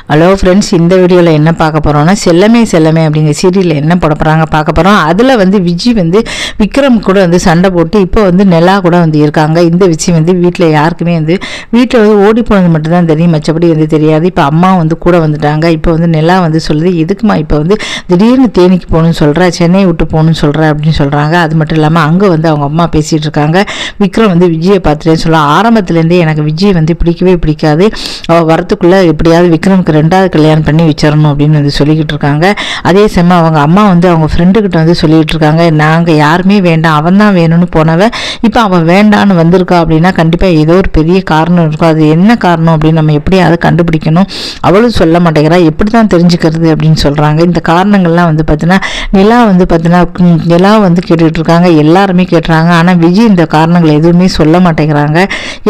Hello friends, இந்த வீடியோவில் என்ன பார்க்க போகிறோம்னா செல்லமே செல்லமே அப்படிங்கிற சீரியலில் என்ன போட போகிறாங்க பார்க்க போகிறோம். அதில் வந்து விஜய் வந்து விக்ரம் கூட வந்து சண்டை போட்டு இப்போ வந்து நிலா கூட வந்து இருக்காங்க. இந்த விஷயம் வந்து வீட்டில் யாருக்குமே வந்து வீட்டில் வந்து ஓடி போனது மட்டும்தான் தெரியும், மற்றபடி வந்து தெரியாது. இப்போ அம்மா வந்து கூட வந்துட்டாங்க. இப்போ வந்து நிலா வந்து சொல்லுது, எதுக்குமா இப்போ வந்து திடீர்னு தேனிக்கு போகணும்னு சொல்கிறா, சென்னை விட்டு போகணும்னு சொல்கிறா அப்படின்னு சொல்கிறாங்க. அது மட்டும் இல்லாமல் அங்கே வந்து அவங்க அம்மா பேசிகிட்டு இருக்காங்க. விக்ரம் வந்து விஜயை பார்த்துட்டேன்னு சொல்ல, ஆரம்பத்துலேருந்தே எனக்கு விஜய் வந்து பிடிக்கவே பிடிக்காது, அவள் வரத்துக்குள்ளே எப்படியாவது விக்ரமுக்கு ரெண்டாவது கல்யாணம் பண்ணி வச்சிடணும் அப்படின்னு வந்து சொல்லிக்கிட்டு இருக்காங்க. அதே சமயம் அவங்க அம்மா வந்து அவங்க ஃப்ரெண்டுக்கிட்ட வந்து சொல்லிகிட்டு இருக்காங்க, நாங்கள் யாருமே வேண்டாம், அவன் தான் வேணும்னு போனவன் இப்போ அவன் வேண்டான்னு வந்திருக்கா அப்படின்னா கண்டிப்பாக ஏதோ ஒரு பெரிய காரணம் இருக்கும். அது என்ன காரணம் அப்படின்னு நம்ம எப்படியாவது கண்டுபிடிக்கணும். அவளும் சொல்ல மாட்டேங்கிறா, எப்படி தான் தெரிஞ்சுக்கிறது அப்படின்னு சொல்கிறாங்க. இந்த காரணங்கள்லாம் வந்து பார்த்தீங்கன்னா நிலா வந்து பார்த்தீங்கன்னா நிலா வந்து கேட்டுட்டு இருக்காங்க, எல்லாருமே கேட்டுறாங்க. ஆனால் விஜய் இந்த காரணங்கள் எதுவுமே சொல்ல மாட்டேங்கிறாங்க.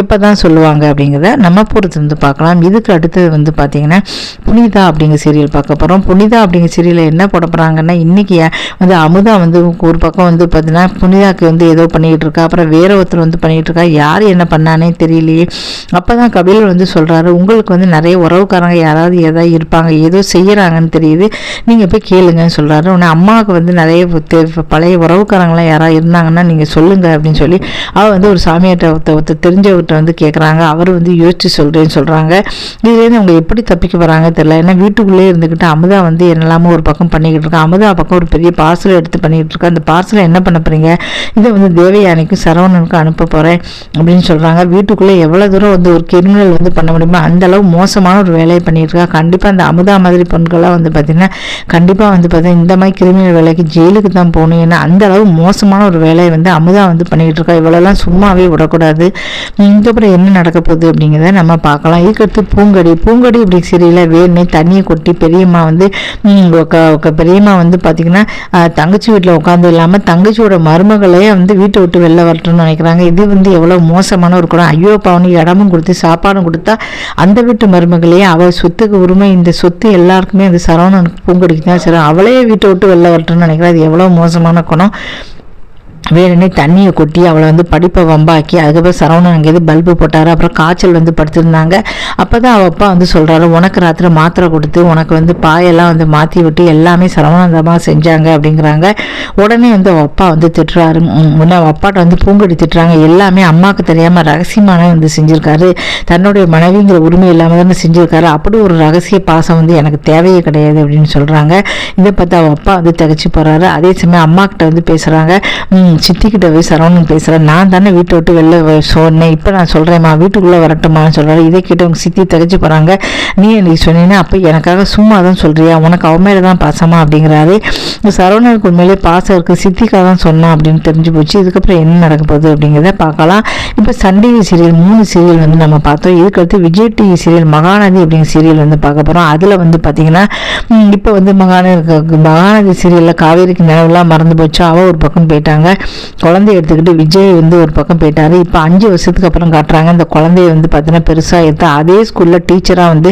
எப்போ தான் சொல்லுவாங்க அப்படிங்கிறத நம்ம பொறுத்து வந்து பார்க்கலாம். இதுக்கு அடுத்தது வந்து பார்த்தீங்கன்னா புனிதா அப்படிங்கிற சீரியல் பார்க்க போகிறோம். புனிதா அப்படிங்கிற சீரியலில் என்ன போட போகிறாங்கன்னா, இன்றைக்கி வந்து அமுதா வந்து ஒரு பக்கம் வந்து பார்த்தீங்கன்னா புனிதாவுக்கு வந்து ஏதோ பண்ணிக்கிட்டு இருக்கா, அப்புறம் வேற ஒருத்தர் வந்து பண்ணிக்கிட்டு இருக்கா, யார் என்ன பண்ணானே தெரியலையே. அப்போ தான் கபிலர் வந்து சொல்கிறாரு, உங்களுக்கு வந்து நிறைய உறவுக்காரங்க யாராவது ஏதாவது இருப்பாங்க, ஏதோ செய்கிறாங்கன்னு தெரியுது, நீங்கள் போய் கேளுங்கன்னு சொல்கிறாரு. உடனே அம்மாவுக்கு வந்து நிறைய பழைய உறவுக்காரங்களாம் யாராவது இருந்தாங்கன்னா நீங்கள் சொல்லுங்கள் அப்படின்னு சொல்லி அவள் வந்து ஒரு சாமியார்ட்ட ஒருத்தர் தெரிஞ்சவர்கிட்ட வந்து கேட்குறாங்க. அவர் வந்து யோசிச்சு சொல்கிறேன்னு சொல்கிறாங்க. இதுலேருந்து அவங்க எப்படி தப்பிக்க வராங்க தெரியல. ஏன்னா வீட்டுக்குள்ளே இருந்துக்கிட்டு அமுதா வந்து என்னெல்லாமோ ஒரு பக்கம் பண்ணிக்கிட்டு இருக்கா. அமுதா பக்கம் ஒரு பெரிய பார்சல் எடுத்து பண்ணிக்கிட்டு இருக்கா. அந்த பார்சலை என்ன பண்ண போகிறீங்க, இதை வந்து தேவயானிக்கும் சரவணனுக்கும் அனுப்ப போகிறேன் அப்படின்னு சொல்கிறாங்க. வீட்டுக்குள்ளே எவ்வளோ தூரம் வந்து ஒரு கிரிமினல் வந்து பண்ண முடியுமோ அந்தளவு மோசமான ஒரு வேலையை பண்ணிகிட்டு இருக்கா. கண்டிப்பாக அந்த அமுதா மாதிரி பெண்களாக வந்து பார்த்திங்கன்னா கண்டிப்பாக வந்து பார்த்தீங்கன்னா இந்த மாதிரி கிரிமினல் வேலைக்கு ஜெயிலுக்கு தான் போகணும். ஏன்னா அந்தளவு மோசமான ஒரு வேலையை வந்து அமுதா வந்து பண்ணிக்கிட்டு இருக்கா. இவ்வளோலாம் சும்மாவே விடக்கூடாது. இதுக்கப்புறம் என்ன நடக்க போகுது அப்படிங்கிறத நம்ம பார்க்கலாம். இதுக்கடுத்து பூங்கடி இப்படி சரியில்லை, வேணே தண்ணியை கொட்டி பெரியம்மா வந்து பெரியம்மா வந்து பார்த்திங்கன்னா தங்கச்சி வீட்டில் உட்காந்து இல்லாமல் தங்கச்சியோட மருமகளையே வந்து வீட்டை விட்டு வெளில வரட்டும்னு நினைக்கிறாங்க. இது வந்து எவ்வளோ மோசமான ஒரு குணம். ஐயோ பாவனி, இடமும் கொடுத்து சாப்பாடும் கொடுத்தா அந்த வீட்டு மருமகளையே அவள் சொத்துக்கு உரிமை, இந்த சொத்து எல்லாருக்குமே அந்த சரவணனுக்கு பூங்கடிக்கு தான் சரி, அவளையே வீட்டை விட்டு வெளில வரட்டும்னு நினைக்கிறா. அது எவ்வளோ மோசமான குணம். வேணுன்னே தண்ணியை கொட்டி அவளை வந்து படிப்பை வம்பாக்கி அதுக்கப்புறம் சரவணன் அங்கேருந்து பல்பு போட்டார். அப்புறம் காய்ச்சல் வந்து படுத்திருந்தாங்க. அப்போ தான் அவள் அப்பா வந்து சொல்கிறாரு, உனக்கு ராத்திரி மாத்திரை கொடுத்து உனக்கு வந்து பாயெல்லாம் வந்து மாற்றி விட்டு எல்லாமே சரவணந்தமாக செஞ்சாங்க அப்படிங்கிறாங்க. உடனே வந்து அவள் அப்பா வந்து திட்டுறாரு. உடனே அவள் அப்பாட்ட வந்து பூங்கடி திட்டுறாங்க, எல்லாமே அம்மாவுக்கு தெரியாமல் ரகசியமான வந்து செஞ்சுருக்காரு, தன்னுடைய மனைவிங்கிற உரிமை இல்லாமல் தானே செஞ்சுருக்காரு, அப்படி ஒரு ரகசிய பாசம் வந்து எனக்கு தேவையே கிடையாது அப்படின்னு சொல்கிறாங்க. இதை பார்த்து அவள் அப்பா வந்து திகச்சு போகிறாரு. அதே சமயம் அம்மா கிட்ட வந்து பேசுகிறாங்க, சித்திக்கிட்ட போய் சரவணன் பேசுகிறேன், நான் தானே வீட்டை விட்டு வெளில சொன்னேன், இப்போ நான் சொல்கிறேம்மா வீட்டுக்குள்ளே வரட்டுமான்னு சொல்கிறாரு. இதை கேட்டு அவங்க சித்தி திகச்சு போகிறாங்க. நீ எனக்கு சொன்னீங்கன்னா அப்போ எனக்காக சும்மா தான் சொல்கிறியா, உனக்கு அவன் மேலே தான் பாசமா அப்படிங்கிறாரு. சரவணனுக்கு உண்மையிலே பாசம் இருக்குது, சித்திக்காக தான் சொன்னான் அப்படின்னு தெரிஞ்சு போச்சு. இதுக்கப்புறம் என்ன நடக்க போகுது அப்படிங்கிறத பார்க்கலாம். இப்போ சன் டிவி சீரியல் 3 சீரியல் வந்து நம்ம பார்த்தோம். இதுக்கடுத்து விஜய் டிவி சீரியல் மகாநதி அப்படிங்கிற சீரியல் வந்து பார்க்க போகிறோம். அதில் வந்து பார்த்திங்கன்னா இப்போ வந்து மகாநதி சீரியலில் காவேரிக்கு நினைவுலாம் மறந்து போச்சு. அவள் ஒரு பக்கம் போயிட்டாங்க, குழந்தைய எடுத்துக்கிட்டு விஜய் வந்து ஒரு பக்கம் போயிட்டார். இப்போ 5 வருஷத்துக்கு அப்புறம் காட்டுறாங்க. இந்த குழந்தைய வந்து பார்த்தீங்கன்னா பெருசாக எடுத்து அதே ஸ்கூலில் டீச்சராக வந்து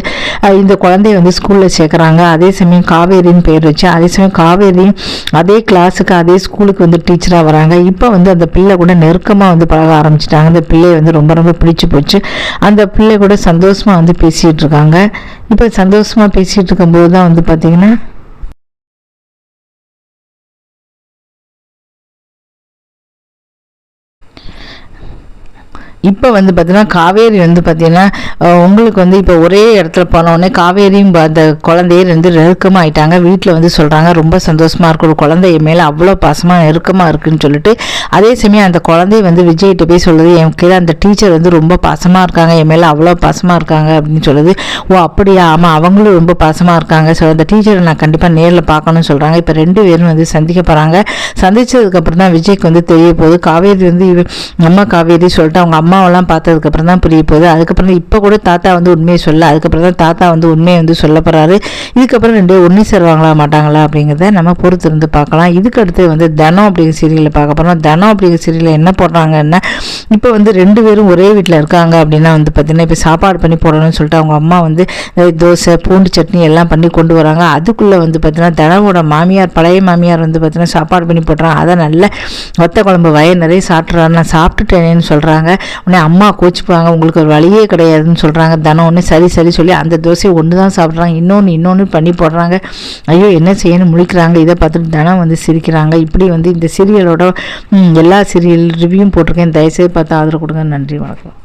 இந்த குழந்தைய வந்து ஸ்கூலில் சேர்க்குறாங்க. அதே சமயம் காவேரின்னு பேர் வச்சு, அதே சமயம் காவேரியும் அதே கிளாஸுக்கு அதே ஸ்கூலுக்கு வந்து டீச்சராக வராங்க. இப்போ வந்து அந்த பிள்ளை கூட நெருக்கமாக வந்து பழக ஆரம்பிச்சிட்டாங்க. அந்த பிள்ளையை வந்து ரொம்ப ரொம்ப பிடிச்சி போச்சு. அந்த பிள்ளை கூட சந்தோஷமாக வந்து பேசிகிட்டு இருக்காங்க. இப்போ சந்தோஷமாக பேசிகிட்டு இருக்கும்போது தான் வந்து பார்த்திங்கன்னா இப்போ வந்து பார்த்தீங்கன்னா காவேரி வந்து பார்த்தீங்கன்னா உங்களுக்கு வந்து இப்போ ஒரே இடத்துல போனோடனே காவேரியும் அந்த குழந்தைய வந்து நெருக்கமாக ஆயிட்டாங்க. வீட்டில் வந்து சொல்கிறாங்க, ரொம்ப சந்தோஷமாக இருக்கும், ஒரு குழந்தைய மேலே அவ்வளோ பாசமாக நெருக்கமாக இருக்குன்னு சொல்லிட்டு. அதே சமயம் அந்த குழந்தைய வந்து விஜய்கிட்ட போய் சொல்லுது, என் கீழே அந்த டீச்சர் வந்து ரொம்ப பாசமாக இருக்காங்க, என் மேலே அவ்வளோ பாசமாக இருக்காங்க அப்படின்னு சொல்லுது. ஓ அப்படியா, ஆமாம் அவங்களும் ரொம்ப பாசமாக இருக்காங்க, ஸோ அந்த டீச்சரை நான் கண்டிப்பாக நேரில் பார்க்கணும்னு சொல்கிறாங்க. இப்போ 2 பேரும் வந்து சந்திக்க போகிறாங்க. சந்திச்சதுக்கப்புறம் தான் விஜய்க்கு வந்து தெரிய போகுது, காவேரி வந்து நம்ம காவேரி சொல்லிட்டு அவங்க அம்மாவெல்லாம் பார்த்ததுக்கப்புறம் தான் புரிய போகுது. அதுக்கப்புறம் இப்போ கூட தாத்தா வந்து உண்மையை சொல்ல, அதுக்கப்புறம் தான் தாத்தா வந்து உண்மையை வந்து சொல்ல போகிறாரு. இதுக்கப்புறம் 2 பேரும் ஒன்று சேருவாங்களா மாட்டாங்களா அப்படிங்கிறத நம்ம பொறுத்து இருந்து பார்க்கலாம். இதுக்கு அடுத்து வந்து தனம் அப்படிங்கிற சீரியலில் பார்க்க போகிறோம். தனம் அப்படிங்கிற சீரியலில் என்ன போடுறாங்கன்னா, இப்போ வந்து 2 பேரும் ஒரே வீட்டில் இருக்காங்க அப்படின்னா வந்து பார்த்திங்கன்னா இப்போ சாப்பாடு பண்ணி போடணும்னு சொல்லிட்டு அவங்க அம்மா வந்து தோசை பூண்டு சட்னி எல்லாம் பண்ணி கொண்டு வராங்க. அதுக்குள்ளே வந்து பார்த்திங்கன்னா தனவோட மாமியார், பழைய மாமியார் வந்து பார்த்திங்கன்னா சாப்பாடு பண்ணி போடுறாங்க. அதை நல்ல ஒத்த குழம்பு வய நிறைய சாப்பிட்றாரு, நான் சாப்பிட்டுட்டேனேன்னு சொல்கிறாங்க. உடனே அம்மா கோச்சிப்பாங்க, உங்களுக்கு ஒரு வழியே கிடையாதுன்னு சொல்கிறாங்க. தனம் ஒன்று சரி சொல்லி அந்த தோசையை ஒன்று தான் சாப்பிட்றாங்க, இன்னொன்று பண்ணி போடுறாங்க. ஐயோ என்ன செய்யணும் முழிக்கிறாங்க. இதை பார்த்துட்டு தனம் வந்து சிரிக்கிறாங்க. இப்படி வந்து இந்த சீரியலோட எல்லா சீரியல் ரிவ்யூவும் போட்டிருக்கேன். தயவுசெய்து பார்த்து ஆதரவு கொடுங்க. நன்றி, வணக்கம்.